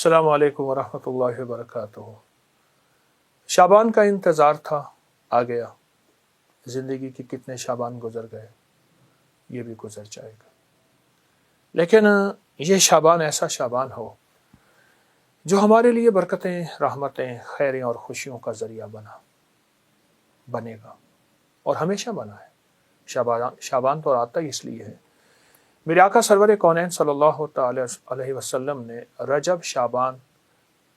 अस्सलामु अलैकुम वरहमतुल्लाहि वबरकातुहू। शाबान का इंतज़ार था, आ गया। ज़िंदगी के कितने शाबान गुजर गए, ये भी गुजर जाएगा। लेकिन ये शाबान ऐसा शाबान हो जो हमारे लिए बरकतें, रहमतें, खैरें और खुशियों का ज़रिया बनेगा और हमेशा बना है। शाबान तो आता ही इसलिए है, मेरे आका सरवर कौनैन सल्लल्लाहु तआला अलैहि वसल्लम ने रजब, शाबान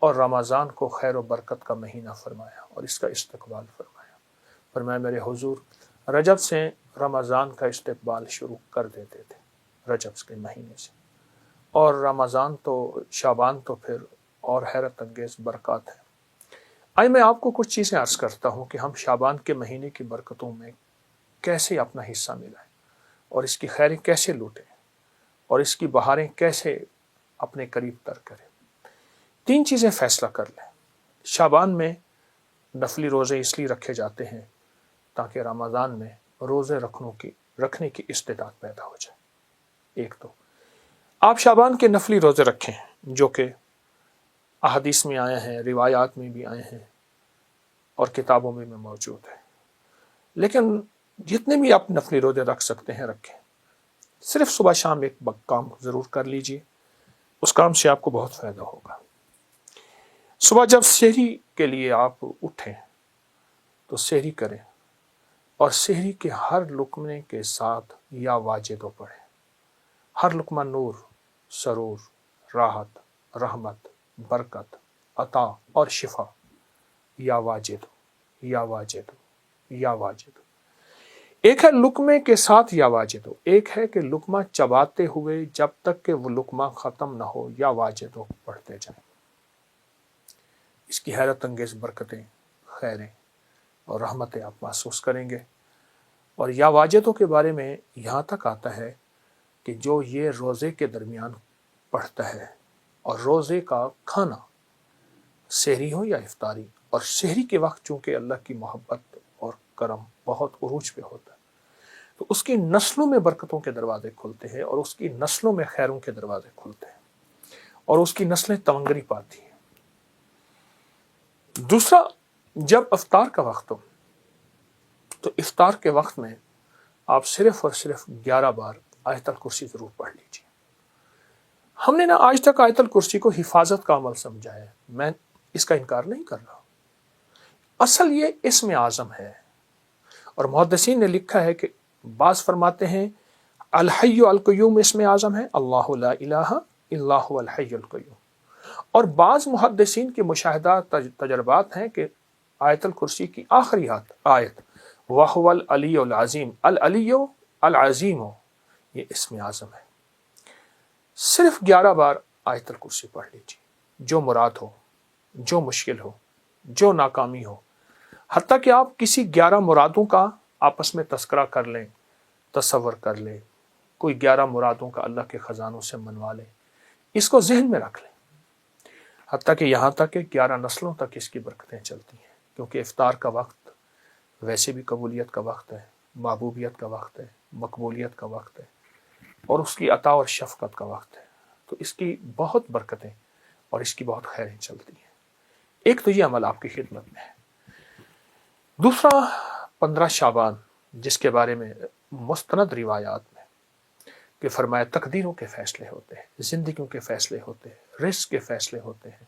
और रमज़ान को खैर व बरकत का महीना फरमाया और इसका इस्तकबाल फरमाया। मेरे हुजूर रजब से रमज़ान का इस्तकबाल शुरू कर देते थे, रजब के महीने से, और रमज़ान तो, शाबान तो फिर और हैरत अंगेज़ बरकत है। आइए मैं आपको कुछ चीज़ें अर्ज़ करता हूँ कि हम शाबान के महीने की बरकतों में कैसे अपना हिस्सा मिलाएं और इसकी खैरें कैसे लूटें और इसकी बहारें कैसे अपने करीब तर करें। 3 चीज़ें फैसला कर लें। शाबान में नफली रोज़े इसलिए रखे जाते हैं ताकि रमज़ान में रोज़े रखने की इस्तेदाद पैदा हो जाए। एक तो आप शाबान के नफली रोज़े रखें जो कि अहदीस में आए हैं, रिवायात में भी आए हैं और किताबों में भी मौजूद है। लेकिन जितने भी आप नफली रोज़े रख सकते हैं रखें। सिर्फ सुबह शाम एक काम ज़रूर कर लीजिए, उस काम से आपको बहुत फ़ायदा होगा। सुबह जब सहरी के लिए आप उठें तो सहरी करें और सहरी के हर लुकमे के साथ या वाजिदो पढ़ें। हर लुकमा नूर, सरूर, राहत, रहमत, बरकत, अता और शिफा। या वाजिदो, या वाजिदो, या वाजिदो। एक है लुकमे के साथ या वाजिदो, एक है कि लुकमा चबाते हुए जब तक कि वो लुकमा ख़त्म ना हो या वाजिदो पढ़ते जाएं। इसकी हैरत अंगेज़ बरकतें, खैरें और रहमतें आप महसूस करेंगे। और या वाजिदों के बारे में यहाँ तक आता है कि जो ये रोज़े के दरमियान पढ़ता है, और रोज़े का खाना सहरी हो या इफ्तारी, और सहरी के वक्त चूँकि अल्लाह की मोहब्बत और करम बहुत उरूज पे होता है, तो उसकी नस्लों में बरकतों के दरवाजे खुलते हैं और उसकी नस्लों में खैरों के दरवाजे खुलते हैं और उसकी नस्लें तवंगरी पाती हैं। दूसरा, जब इफ्तार का वक्त हो तो इफ्तार के वक्त में आप सिर्फ और सिर्फ 11 बार आयतल कुर्सी ज़रूर पढ़ लीजिए। हमने ना आज तक आयतल कुर्सी को हिफाजत का अमल समझा है, मैं इसका इनकार नहीं कर रहा। असल ये इस्म आज़म है और मुहद्दिसीन ने लिखा है कि बाज़ फरमाते हैं अल हय्यु अल क़य्यूम इस्म आज़म है, अल्लाहु ला इलाहा इल्ला हुवल हय्युल क़य्यूम। और बाज़ मुहद्दिसीन के मुशाहिदा तजर्बात हैं कि आयतल कुर्सी की आखिरी आयत वहुवल अलियुल अज़ीम, अल अलियु अल अज़ीम, ये इस्म आज़म है। सिर्फ 11 बार आयतल कुर्सी पढ़ लीजिए, जो मुराद हो, जो मुश्किल हो, जो नाकामी हो। हत्ता कि आप किसी 11 मुरादों का आपस में तस्करा कर लें, तसव्वुर कर लें, कोई 11 मुरादों का अल्लाह के ख़जानों से मनवा लें, इसको जहन में रख लें। हत्ता कि यहाँ तक कि 11 नस्लों तक इसकी बरकतें चलती हैं, क्योंकि इफ्तार का वक्त वैसे भी कबूलियत का वक्त है, महबूबियत का वक्त है, मकबूलियत का वक्त है और उसकी अता और शफ़क़त का वक्त है। तो इसकी बहुत बरकतें और इसकी बहुत खैरें चलती हैं। एक तो ये अमल आपकी खिदमत में है। दूसरा, 15 शाबान, जिसके बारे में मुस्तनद रिवायात में कि फरमाया तकदीरों के फ़ैसले होते हैं, ज़िंदगियों के फ़ैसले होते हैं, रिज़्क़ के फ़ैसले होते हैं,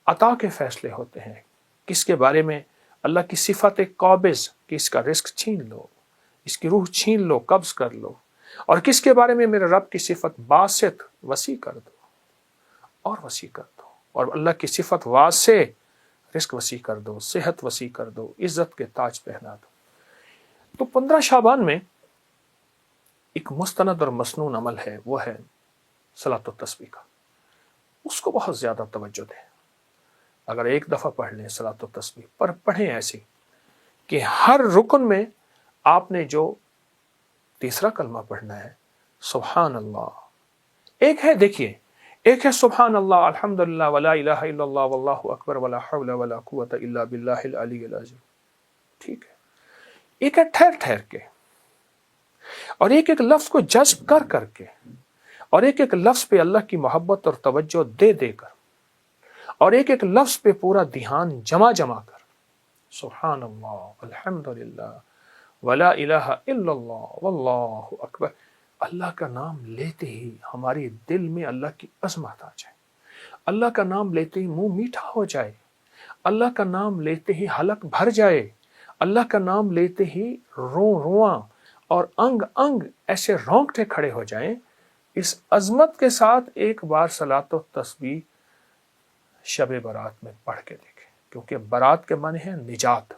अता के फ़ैसले होते हैं। किसके बारे में? अल्लाह की सिफ़त क़ाबिज़ कि इसका रिज़्क़ छीन लो, इसकी रूह छीन लो, कब्ज़ कर लो। और किसके बारे में? मेरे रब की सिफ़त बासित, वसी कर दो और वसी कर दो। और अल्लाह की सिफ़त वासे, रिज़्क़ वसी कर दो, सेहत वसी कर दो, इज़्ज़त के ताज पहना दो। तो 15 शाबान में एक मुस्तनद और मसनून अमल है, वो है सलात व तस्बीह का। उसको बहुत ज़्यादा तवज्जो दें। अगर एक दफ़ा पढ़ लें सलात व तस्बीह, पर पढ़ें ऐसी कि हर रुकन में आपने जो तीसरा कलमा पढ़ना है सुभान अल्लाह, एक है, देखिए, एक है सुभान अल्लाह, अल्हम्दुलिल्लाह, वला इलाहा इल्लल्लाह, वल्लाहु अकबर, वला हौला वला कुव्वता इल्ला बिल्लाहिल अलिय्यिल अज़ीम। ठीक है। एक है ठहर ठहर के, और एक एक लफ्ज़ को जज्ब कर करके, और एक एक लफ्ज़ पे अल्लाह की मोहब्बत और तवज्जो दे देकर। اور ایک ایک لفظ پہ پورا دھیان جمع کر سبحان اللہ الحمدللہ ولا الہ الا اللہ واللہ اکبر، اللہ کا نام لیتے ہی ہماری دل میں اللہ کی عظمت آ جائے، اللہ کا نام لیتے ہی منہ میٹھا ہو جائے، اللہ کا نام لیتے ہی حلق بھر جائے، اللہ کا نام لیتے ہی رواں اور انگ انگ ایسے رونگٹے کھڑے ہو جائیں۔ اس عظمت کے ساتھ ایک بار صلاۃ و تسبیح شب برات میں پڑھ کے دیکھیں، کیونکہ برات کے معنی ہے نجات،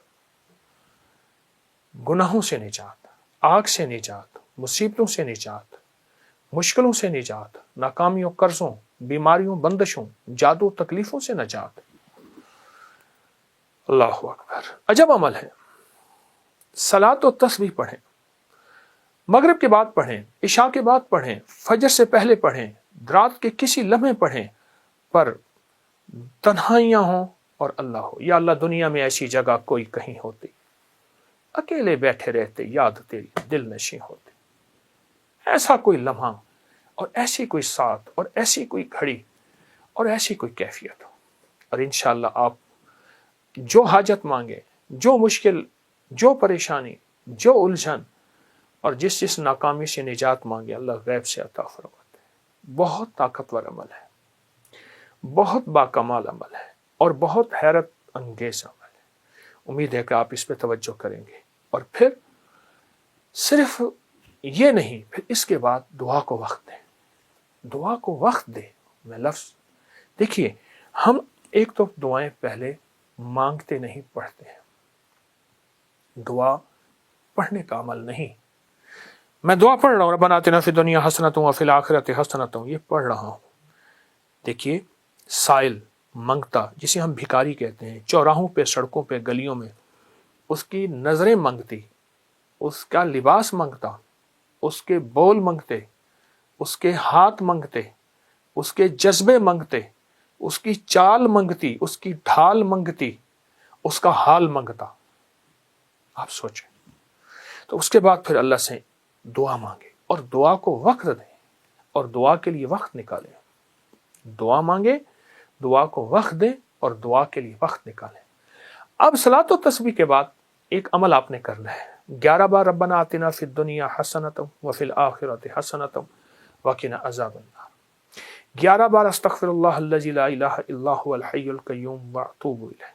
گناہوں سے نجات، آگ سے نجات، مصیبتوں سے نجات، مشکلوں سے نجات، ناکامیوں، قرضوں، بیماریوں، بندشوں، جادو، تکلیفوں سے نجات۔ اللہ اکبر، عجب عمل ہے۔ صلاۃ و تسبیح پڑھیں، مغرب کے بعد پڑھیں، عشاء کے بعد پڑھیں، فجر سے پہلے پڑھیں، رات کے کسی لمحے پڑھیں، پر تنہائیاں ہوں اور اللہ ہو، یا اللہ دنیا میں ایسی جگہ کوئی کہیں ہوتی، اکیلے بیٹھے رہتے، یاد تیری دل نشیں ہوتی، ایسا کوئی لمحہ اور ایسی کوئی ساتھ اور ایسی کوئی گھڑی اور ایسی کوئی کیفیت ہو، اور انشاءاللہ آپ جو حاجت مانگے، جو مشکل، جو پریشانی، جو الجھن اور جس ناکامی سے نجات مانگے، اللہ غیب سے عطا فرماتے ہیں۔ بہت طاقتور عمل ہے، بہت باکمال عمل ہے، اور بہت حیرت انگیز عمل ہے۔ امید ہے کہ آپ اس پہ توجہ کریں گے، اور پھر صرف یہ نہیں، پھر اس کے بعد دعا کو وقت دیں، دعا کو وقت دیں۔ میں لفظ دیکھیے، ہم ایک تو دعائیں پہلے مانگتے نہیں، پڑھتے ہیں۔ دعا پڑھنے کا عمل نہیں، میں دعا پڑھ رہا ہوں ربنا آتنا فی الدنیا حسنۃ وفی الآخرۃ حسنۃ، یہ پڑھ رہا ہوں۔ دیکھیے، سائل منگتا، جسے ہم بھکاری کہتے ہیں، چوراہوں پہ، سڑکوں پہ، گلیوں میں، اس کی نظریں منگتی، اس کا لباس منگتا، اس کے بول منگتے، اس کے ہاتھ منگتے، اس کے جذبے منگتے، اس کی چال منگتی، اس کی ڈھال منگتی، اس کا حال منگتا۔ آپ سوچیں، تو اس کے بعد پھر اللہ سے دعا مانگے، اور دعا کو وقت دیں، اور دعا کے لیے وقت نکالیں۔ دعا مانگے، دعا کو وقت دیں، اور دعا کے لیے وقت نکالیں۔ اب صلاۃ و تسبیح کے بعد ایک عمل آپ نے کرنا ہے، 11 بار ربنا آتنا فی الدنیا حسنۃ وفی الآخرۃ حسنۃ وقنا عذاب النار، 11 بار استغفر اللہ الذی لا الہ الا هو الحی القیوم واتوب الیہ،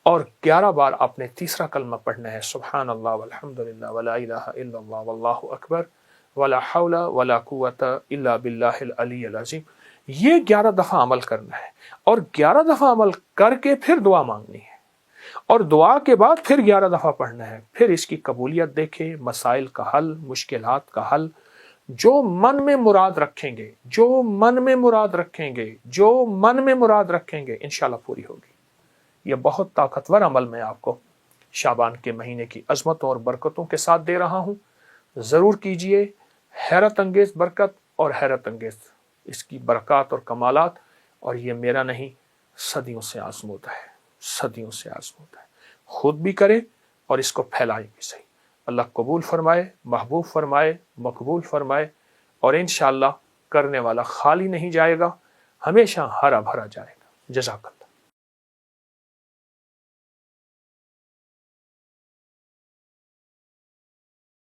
اور 11 بار آپ نے تیسرا کلمہ پڑھنا ہے، سبحان اللہ والحمدللہ ولا الہ الا اللہ واللہ اکبر ولا حول ولا قوۃ الا باللہ العلی العظیم۔ یہ 11 دفعہ عمل کرنا ہے، اور 11 دفعہ عمل کر کے پھر دعا مانگنی ہے، اور دعا کے بعد پھر 11 دفعہ پڑھنا ہے۔ پھر اس کی قبولیت دیکھیں، مسائل کا حل، مشکلات کا حل، جو من میں مراد رکھیں گے، جو من میں مراد رکھیں گے، جو من میں مراد رکھیں گے، انشاءاللہ پوری ہوگی۔ یہ بہت طاقتور عمل میں آپ کو شعبان کے مہینے کی عظمتوں اور برکتوں کے ساتھ دے رہا ہوں، ضرور کیجئے۔ حیرت انگیز برکت اور حیرت انگیز اس کی برکات اور کمالات، اور یہ میرا نہیں، صدیوں سے آزمودہ ہے، صدیوں سے آزمودہ ہے۔ خود بھی کرے اور اس کو پھیلائے بھی صحیح۔ اللہ قبول فرمائے، محبوب فرمائے، مقبول فرمائے، اور انشاءاللہ کرنے والا خالی نہیں جائے گا، ہمیشہ ہرا بھرا جائے گا۔ جزاک اللہ۔